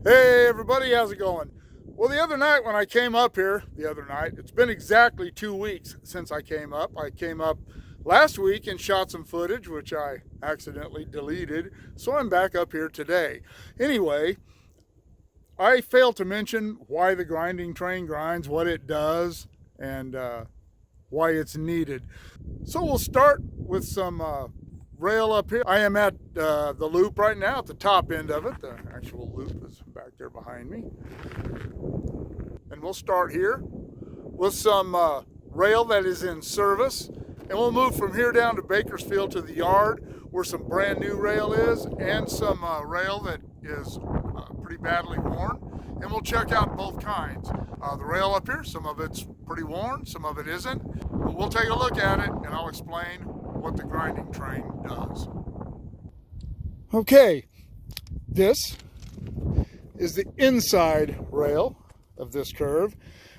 Hey everybody, how's it going? Well, the other night when I came up here, it's been exactly 2 weeks since I came up. I came up last week and shot some footage, which I accidentally deleted, so I'm back up here today. Anyway, I failed to mention why the grinding train grinds, what it does, and why it's needed. So we'll start with some rail up here. I am at the loop right now, at the top end of it. The actual loop is back there behind me. And we'll start here with some rail that is in service. And we'll move from here down to Bakersfield to the yard where some brand new rail is and some rail that is pretty badly worn. And we'll check out both kinds. The rail up here, some of it's pretty worn, some of it isn't. But we'll take a look at it and I'll explain what the grinding train does. Okay, this is the inside rail of this curve,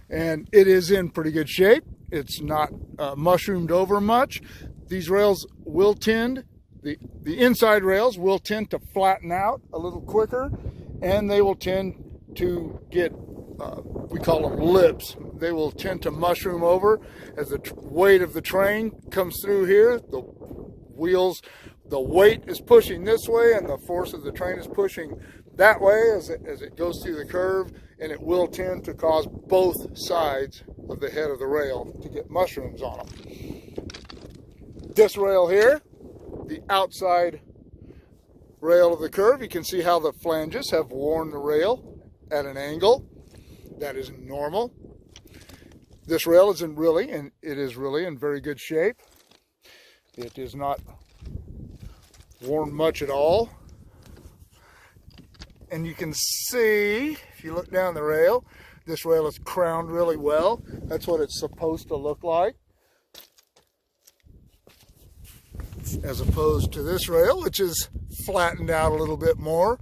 and it is in pretty good shape. It's not mushroomed over much. These rails will tend, the inside rails will tend to flatten out a little quicker, and they will tend to get, we call them lips. They will tend to mushroom over as the weight of the train comes through here. The wheels, the weight is pushing this way and the force of the train is pushing that way as it goes through the curve, and it will tend to cause both sides of the head of the rail to get mushrooms on them. This rail here, the outside rail of the curve, you can see how the flanges have worn the rail at an angle. That is normal. This rail is really in very good shape. It is not worn much at all. And you can see, if you look down the rail, this rail is crowned really well. That's what it's supposed to look like. As opposed to this rail, which is flattened out a little bit more.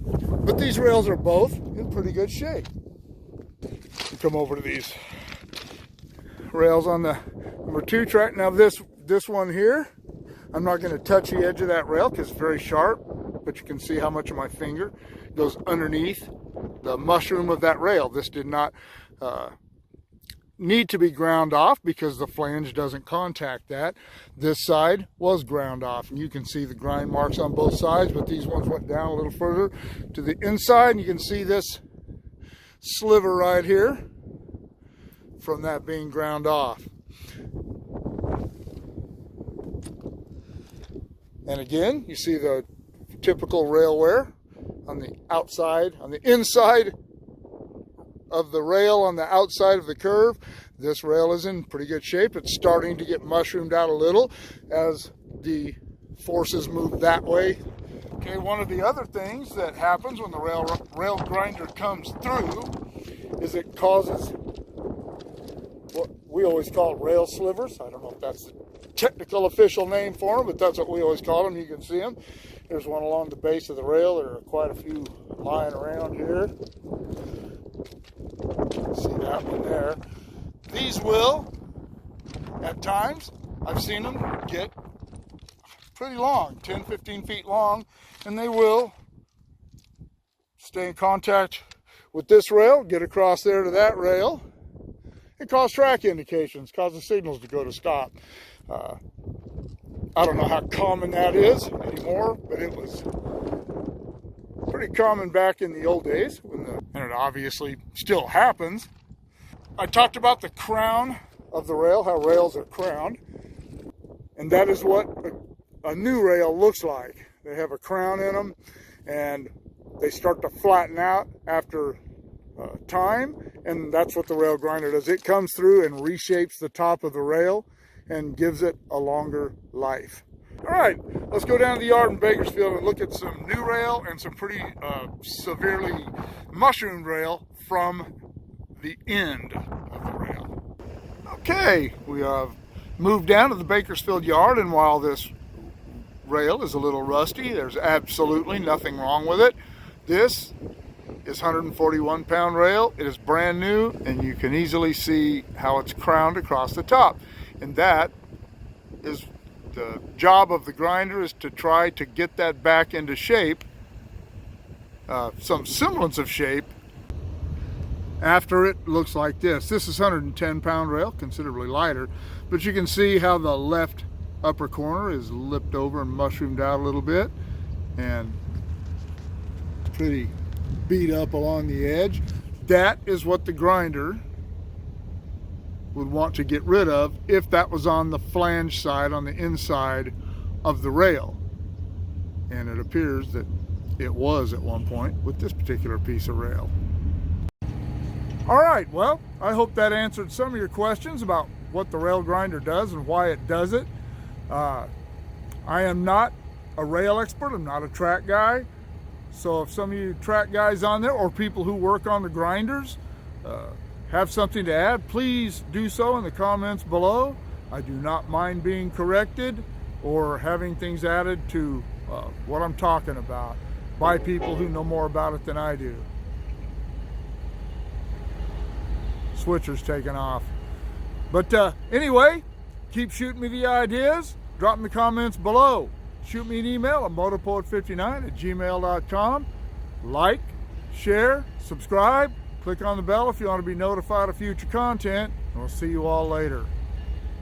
But these rails are both in pretty good shape. You come over to these rails on the number 2 track. Now this one here, I'm not going to touch the edge of that rail because it's very sharp, but you can see how much of my finger goes underneath the mushroom of that rail. This did not need to be ground off because the flange doesn't contact that. This side was ground off, and you can see the grind marks on both sides, but these ones went down a little further to the inside, and you can see this sliver right here from that being ground off. And again, you see the typical rail wear on the outside, on the inside of the rail on the outside of the curve. This rail is in pretty good shape. It's starting to get mushroomed out a little as the forces move that way. Okay, one of the other things that happens when the rail grinder comes through is it causes what we always call rail slivers. I don't know if that's the technical official name for them, but that's what we always call them. You can see them. There's one along the base of the rail. There are quite a few lying around here. See that one there. These will, at times, I've seen them get pretty long, 10, 15 feet long, and they will stay in contact with this rail, get across there to that rail, and cause track indications, cause the signals to go to stop. I don't know how common that is anymore, but it was pretty common back in the old days, and it obviously still happens. I talked about the crown of the rail, how rails are crowned, and that is what a new rail looks like. They have a crown in them, and they start to flatten out after time, and that's what the rail grinder does. It comes through and reshapes the top of the rail and gives it a longer life. All right, let's go down to the yard in Bakersfield and look at some new rail and some pretty severely mushroomed rail from the end of the rail. Okay, we have moved down to the Bakersfield yard, and while this rail is a little rusty, there's absolutely nothing wrong with it. This is 141 pound rail. It is brand new, and you can easily see how it's crowned across the top. And that is the job of the grinder, is to try to get that back into shape some semblance of shape after it looks like this. This is 110-pound rail, considerably lighter, but you can see how the left upper corner is lipped over and mushroomed out a little bit and pretty beat up along the edge. That is what the grinder would want to get rid of if that was on the flange side, on the inside of the rail. And it appears that it was at one point with this particular piece of rail. All right, well, I hope that answered some of your questions about what the rail grinder does and why it does it. I am not a rail expert, I'm not a track guy. So if some of you track guys on there or people who work on the grinders have something to add, please do so in the comments below. I do not mind being corrected or having things added to what I'm talking about by people who know more about it than I do. Switcher's taken off. But anyway, keep shooting me the ideas. Drop in the comments below. Shoot me an email at motorpoet59@gmail.com. Like, share, subscribe. Click on the bell if you want to be notified of future content. And we'll see you all later.